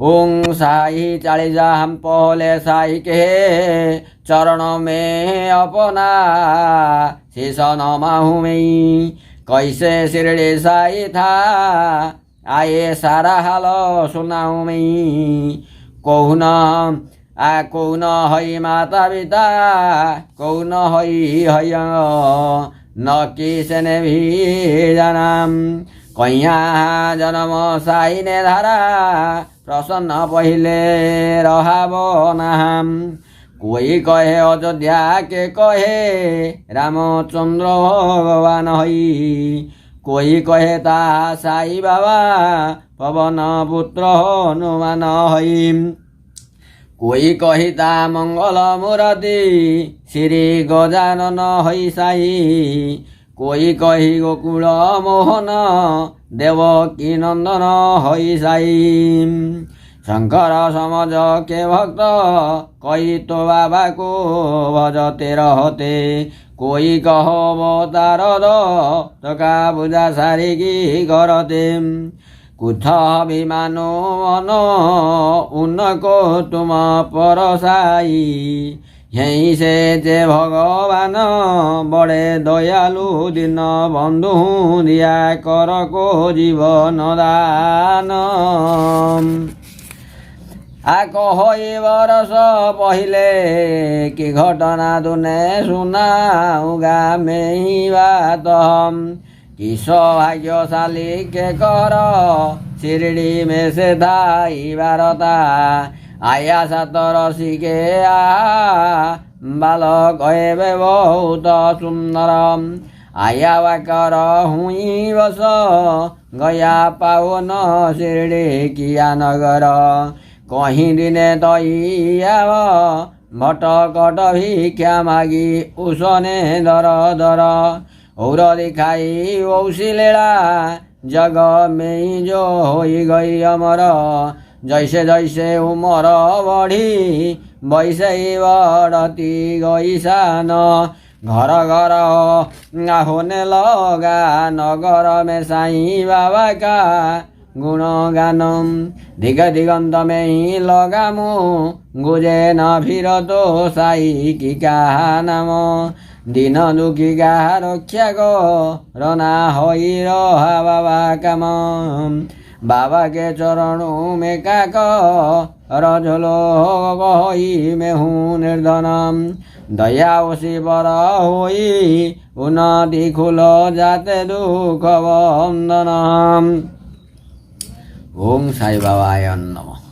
ओं साई चाली जा हम पहले साई के चरण में अपना शीश नमाहूँ मैं। कैसे शिरडी साई था आए सारा हाल सुनाऊँ मैं। कौन कौन हई माता पिता कौन हई हय न किसने भी जनाम। कहिया जन्म साई ने धारा प्रसन्न पहिले रहाब नाम। कोई कहे अयोध्या के कहे रामचंद्र भगवान हई। कोई कहे ता साई बाबा पवन पुत्र हनुमान हई। कोई कहिता मंगल मूर्ति श्री गजानन हई साई। कोई कही गोकुल मोहन देवकी नंदन हई साई। शंकर समझ के भक्त कई तो बाबा को भजते रहते। कोई कहो अवतार दो तो का पूजा सारी की करते। कुछ अभिमानो मन उनको तुम परसाई। यहीं से जे भगवान बड़े दयालु दिन बंधु दिया कर को जीवन दान। आ कही बरस पहिले कि घटना तुने सुनाऊगा में ही बात। कि सौभाग्यशाली के कर शिरडी में से धाई वारता। आया सतरसी के बालक हेबे बहुत सुंदर। आया वाकर हुई बस गया पावन शिरडी किया नगर। कहीं दिने तैयाव भटकट भिक्षा मागी उसने दर दर। और दिखाई औसी लीला जग में जो हो गई अमर। जैसे जैसे उमर बढ़ी वैसे ही बढ़ती गई सान। घर घर होने लगा नगर में साईं बाबा का गुणगान। दिग दिगंत में ही लगा मुँह गुजे न फिर तो साई की का नाम। दिन दुखी का रक्षा को रना होई रहा बाबा काम। बाबा के चरणों में काक रजलो गई में हूँ निर्धनम। दया उसी पर होई उन्नति खुलो जाते दुख बंधनम। ओम साई बाबाय नमः।